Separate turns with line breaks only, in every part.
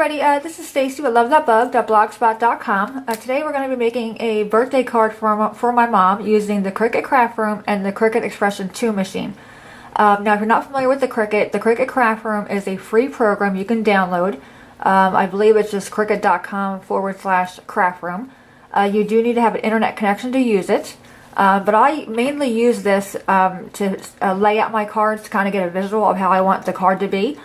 everybody, this is Stacy with LoveThatBug.blogspot.com. Today we're going to be making a birthday card for my mom using the Cricut Craftroom and the Cricut Expression 2 machine. Now, if you're not familiar with the Cricut Craftroom is a free program you can download. I believe it's just cricut.com/craftroom. You do need to have an internet connection to use it. But I mainly use this to lay out my cards to kind of get a visual of how I want the card to be.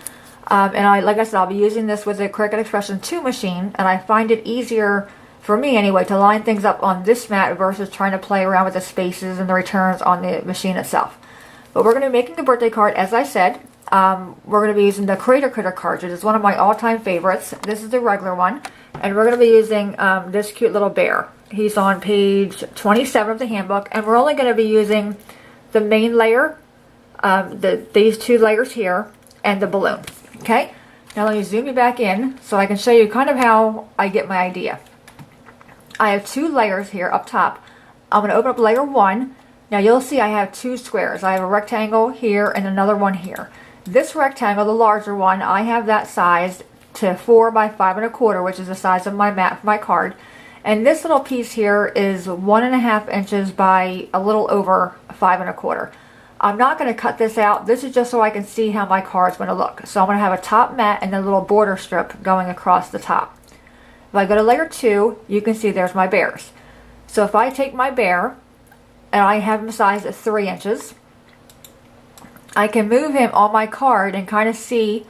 And like I said, I'll be using this with the Cricut Expression 2 machine, and I find it easier, for me anyway, to line things up on this mat versus trying to play around with the spaces and the returns on the machine itself. But we're going to be making the birthday card, as I said. We're going to be using the Critter cartridge. It's one of my all-time favorites. This is the regular one, and we're going to be using this cute little bear. He's on page 27 of the handbook, and we're only going to be using the main layer, these two layers here, and the balloon. Okay, now let me zoom you back in so I can show you kind of how I get my idea. I have two layers here up top. I'm going to open up layer 1. Now you'll see I have two squares. I have a rectangle here and another one here. This rectangle, the larger one, I have that sized to 4 by 5 1/4, which is the size of my mat for my card. And this little piece here is 1.5 inches by a little over 5 1/4. I'm not going to cut this out. This is just so I can see how my card's going to look. So I'm going to have a top mat and a little border strip going across the top. If I go to layer 2, you can see there's my bears. So if I take my bear, and I have him sized at 3 inches, I can move him on my card and kind of see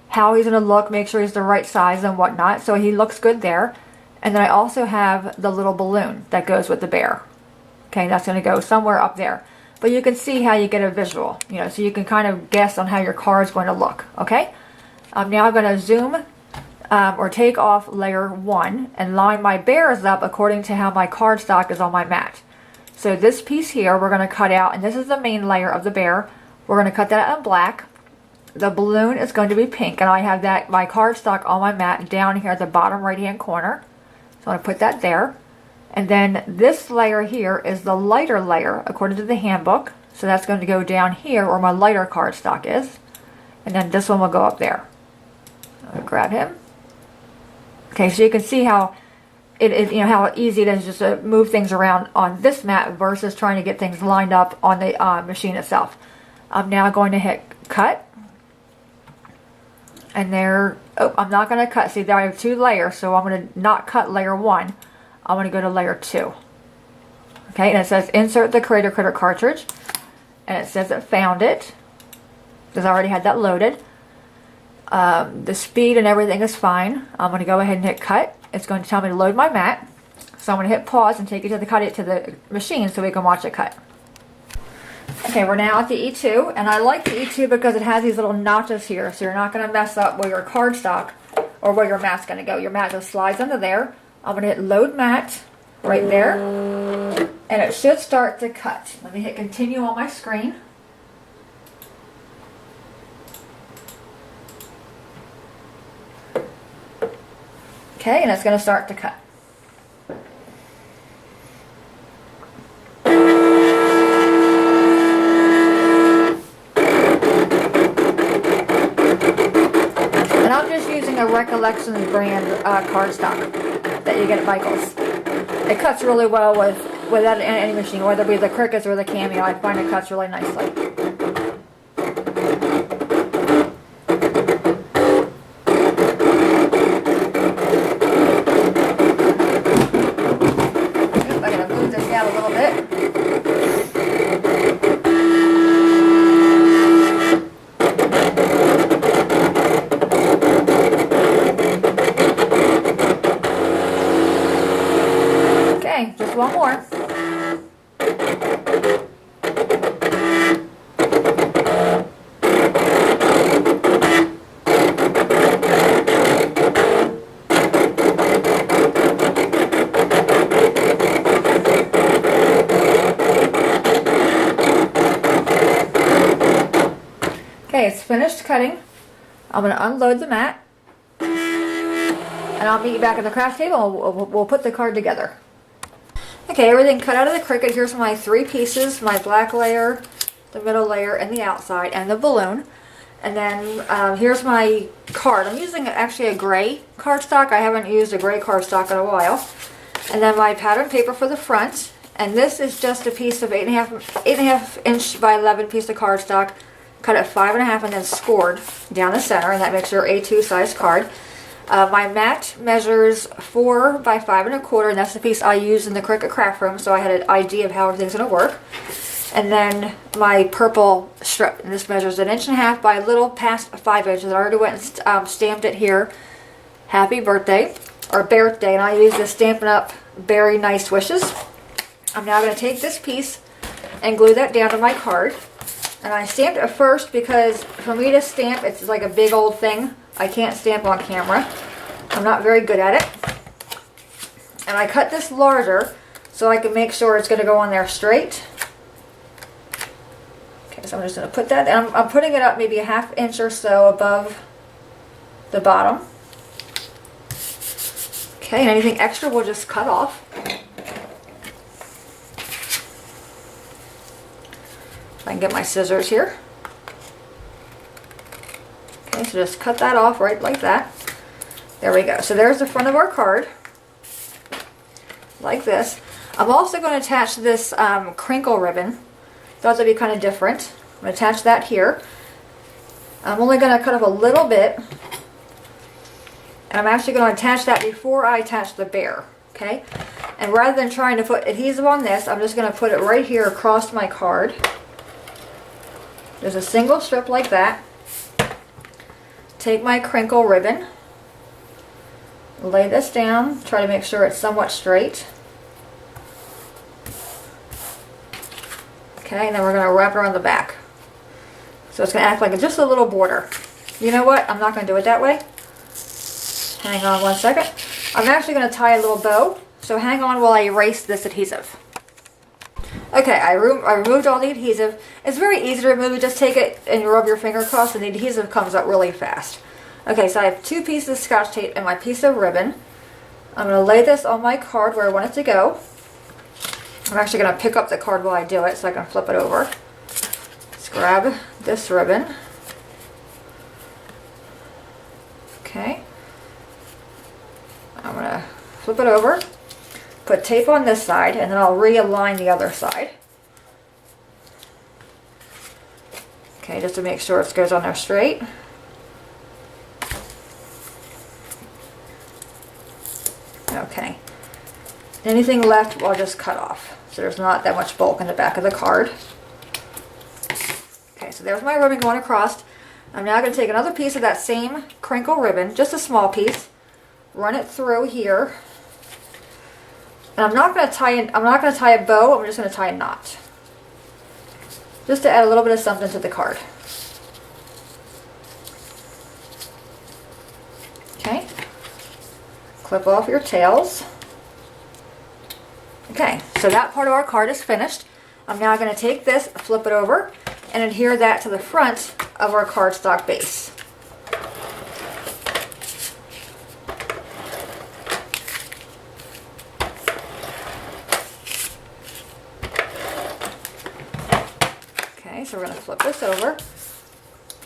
how he's going to look, make sure he's the right size and whatnot, so he looks good there. And then I also have the little balloon that goes with the bear. Okay, that's going to go somewhere up there. But you can see how you get a visual, so you can kind of guess on how your card's going to look, okay? Now I'm going to zoom or take off layer 1 and line my bears up according to how my cardstock is on my mat. So this piece here we're going to cut out, and this is the main layer of the bear. We're going to cut that out in black. The balloon is going to be pink, and I have that my cardstock on my mat down here at the bottom right hand corner. So I'm going to put that there. And then this layer here is the lighter layer according to the handbook. So that's going to go down here where my lighter cardstock is. And then this one will go up there. I'll grab him. Okay, so you can see how it is, how easy it is just to move things around on this mat versus trying to get things lined up on the machine itself. I'm now going to hit cut. And there, I'm not going to cut. See, there I have 2 layers, so I'm going to not cut layer 1. I'm going to go to layer 2. Okay, and it says insert the Critter cartridge. And it says it found it, because I already had that loaded. The speed and everything is fine. I'm going to go ahead and hit cut. It's going to tell me to load my mat. So I'm going to hit pause and take it to the machine so we can watch it cut. Okay, we're now at the E2, and I like the E2 because it has these little notches here, so you're not going to mess up where your cardstock or where your mat's going to go. Your mat just slides under there. I'm going to hit load mat right there, and it should start to cut. Let me hit continue on my screen. Okay, and it's going to start to cut. And I'm just using a Recollections brand cardstock that you get at Michael's. It cuts really well with any machine, whether it be the Cricuts or the Cameo. I find it cuts really nicely. I'm going to move this out a little bit. Just one more. Okay, it's finished cutting. I'm going to unload the mat. And I'll meet you back at the craft table and we'll put the card together. Okay, everything cut out of the Cricut. Here's my 3 pieces, my black layer, the middle layer, and the outside, and the balloon. And then here's my card. I'm using actually a gray cardstock. I haven't used a gray cardstock in a while. And then my pattern paper for the front. And this is just a piece of 8.5 inch by 11 piece of cardstock. Cut it 5.5 and then scored down the center, and that makes your A2 size card. My mat measures 4 by 5.25, and that's the piece I use in the Cricut Craftroom, so I had an idea of how everything's going to work. And then my purple strip, and this measures 1.5 inches by a little past 5 inches. I already went and stamped it here. Happy birthday, or Bearthday, and I use this Stampin' Up! Very Nice Wishes. I'm now going to take this piece and glue that down to my card. And I stamped it first because for me to stamp, it's like a big old thing. I can't stamp on camera. I'm not very good at it. And I cut this larger so I can make sure it's going to go on there straight. Okay, so I'm just going to put that, and I'm putting it up maybe 1/2 inch or so above the bottom. Okay, and anything extra we'll just cut off. I can get my scissors here. Okay, so just cut that off right like that. There we go. So there's the front of our card. Like this. I'm also going to attach this crinkle ribbon. Thought that'd be kind of different. I'm going to attach that here. I'm only going to cut off a little bit. And I'm actually going to attach that before I attach the bear. Okay? And rather than trying to put adhesive on this, I'm just going to put it right here across my card. There's a single strip like that. Take my crinkle ribbon, lay this down, try to make sure it's somewhat straight. Okay, and then we're going to wrap it around the back. So it's going to act like just a little border. You know what? I'm not going to do it that way. Hang on one second. I'm actually going to tie a little bow, so hang on while I erase this adhesive. Okay, I removed all the adhesive. It's very easy to remove. Just take it and you rub your finger across and the adhesive comes out really fast. Okay, so I have 2 pieces of Scotch tape and my piece of ribbon. I'm going to lay this on my card where I want it to go. I'm actually going to pick up the card while I do it so I can flip it over. Let's grab this ribbon. Okay. I'm going to flip it over. Put tape on this side, and then I'll realign the other side. Okay, just to make sure it goes on there straight. Okay. Anything left, I'll just cut off. So there's not that much bulk in the back of the card. Okay, so there's my ribbon going across. I'm now going to take another piece of that same crinkle ribbon, just a small piece, run it through here. And I'm not going to tie a bow, I'm just going to tie a knot. Just to add a little bit of something to the card. Okay. Clip off your tails. Okay, so that part of our card is finished. I'm now going to take this, flip it over, and adhere that to the front of our cardstock base. So we're going to flip this over.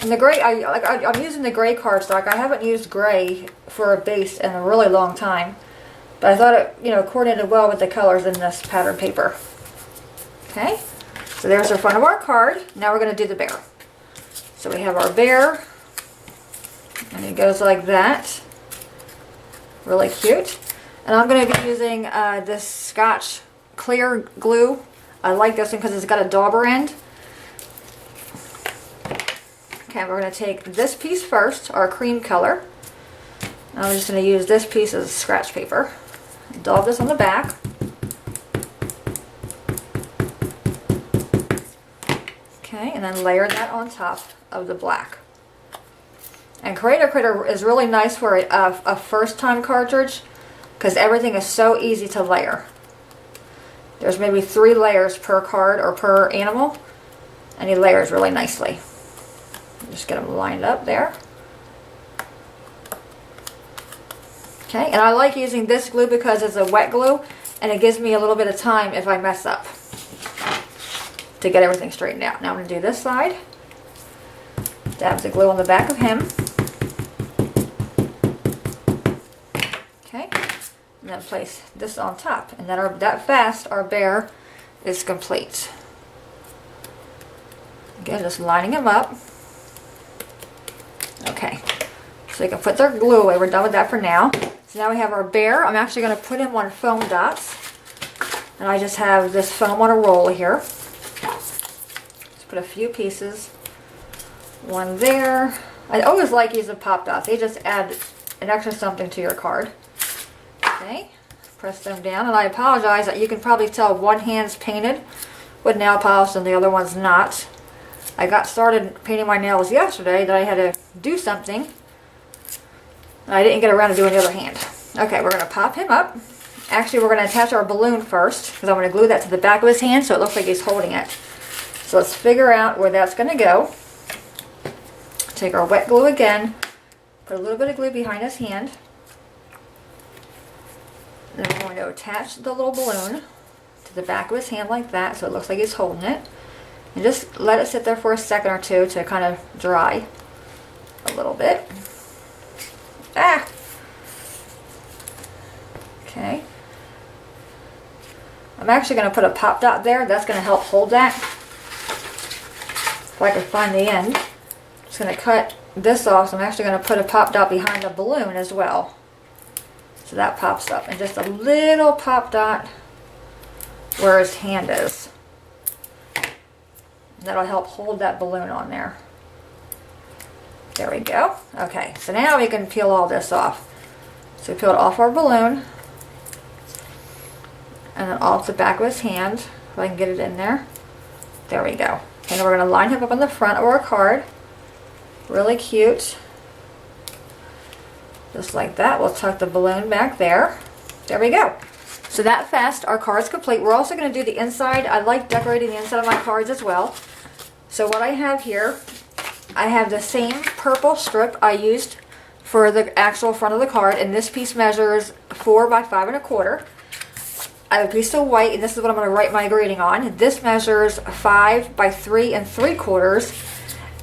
And the gray, I'm using the gray cardstock. I haven't used gray for a base in a really long time. But I thought it, coordinated well with the colors in this pattern paper. Okay, so there's the front of our card. Now we're going to do the bear. So we have our bear. And it goes like that. Really cute. And I'm going to be using this Scotch clear glue. I like this one because it's got a dauber end. Okay, we're going to take this piece first, our cream color. I'm just going to use this piece as scratch paper. Daub this on the back. Okay, and then layer that on top of the black. And Cricut is really nice for a first-time cartridge because everything is so easy to layer. There's maybe 3 layers per card or per animal, and he layers really nicely. Just get them lined up there. Okay, and I like using this glue because it's a wet glue and it gives me a little bit of time if I mess up to get everything straightened out. Now I'm going to do this side. Dab the glue on the back of him. Okay, and then place this on top, and then that fast our bear is complete. Again, just lining them up. Okay, so you can put their glue away. We're done with that for now. So now we have our bear. I'm actually going to put him on foam dots, and I just have this foam on a roll here. Just put a few pieces. One there. I always like using pop dots. They just add an extra something to your card. Okay, press them down, and I apologize that you can probably tell one hand's painted with nail polish and the other one's not. I got started painting my nails yesterday that I had to do something, and I didn't get around to doing the other hand. Okay, we're going to pop him up. Actually, we're going to attach our balloon first, because I'm going to glue that to the back of his hand so it looks like he's holding it. So let's figure out where that's going to go. Take our wet glue again, put a little bit of glue behind his hand. Then we're going to attach the little balloon to the back of his hand like that so it looks like he's holding it. And just let it sit there for a second or two to kind of dry a little bit. Ah! Okay. I'm actually going to put a pop dot there. That's going to help hold that. If I can find the end. I'm just going to cut this off. So I'm actually going to put a pop dot behind the balloon as well. So that pops up. And just a little pop dot where his hand is. That'll help hold that balloon on there. There we go. Okay, so now we can peel all this off. So we peeled off our balloon. And then off the back of his hand. If I can get it in there. There we go. And then we're going to line him up on the front of our card. Really cute. Just like that. We'll tuck the balloon back there. There we go. So that fast, our card's complete. We're also going to do the inside. I like decorating the inside of my cards as well. So what I have here, I have the same purple strip I used for the actual front of the card, and this piece measures 4 by 5 1/4. I have a piece of white, and this is what I'm going to write my grading on. This measures 5 by 3 3/4,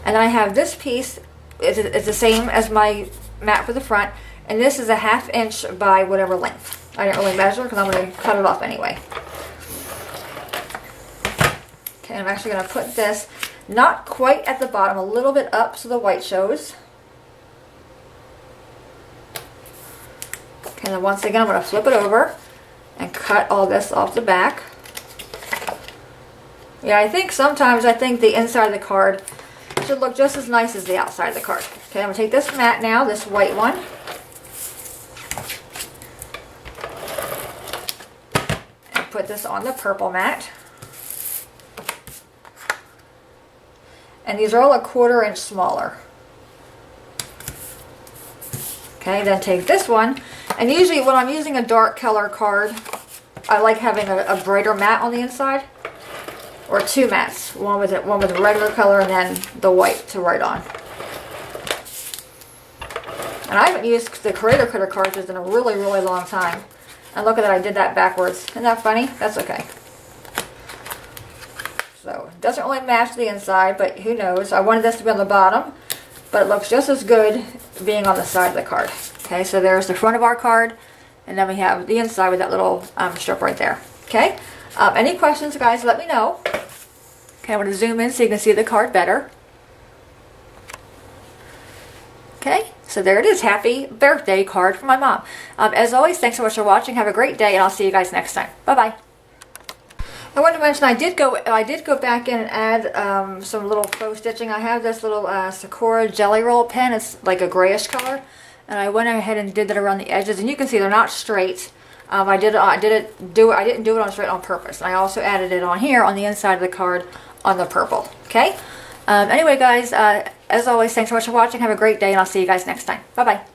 and then I have this piece. It's the same as my mat for the front, and this is a 1/2 inch by whatever length. I didn't really measure because I'm going to cut it off anyway. Okay, I'm actually going to put this not quite at the bottom, a little bit up so the white shows. Okay, then once again I'm going to flip it over and cut all this off the back. Yeah, sometimes I think the inside of the card should look just as nice as the outside of the card. Okay, I'm going to take this mat now, this white one. Put this on the purple mat. And these are all 1/4 inch smaller. Okay, then take this one. And usually when I'm using a dark color card, I like having a brighter mat on the inside. Or 2 mats. One with a regular color and then the white to write on. And I haven't used the Creator Critter cartridge in a really, really long time. And look at that, I did that backwards. Isn't that funny? That's okay. So, it doesn't really match the inside, but who knows. I wanted this to be on the bottom, but it looks just as good being on the side of the card. Okay, so there's the front of our card, and then we have the inside with that little strip right there. Okay, any questions, guys, let me know. Okay, I'm going to zoom in so you can see the card better. Okay, so there it is. Happy birthday card from my mom. As always, thanks so much for watching. Have a great day, and I'll see you guys next time. Bye-bye. I wanted to mention I did go back in and add some little faux stitching. I have this little Sakura Jelly Roll pen. It's like a grayish color, and I went ahead and did that around the edges, and you can see they're not straight. I didn't do it on straight on purpose. And I also added it on here on the inside of the card on the purple. Okay. Anyway, guys, as always, thanks so much for watching. Have a great day, and I'll see you guys next time. Bye-bye.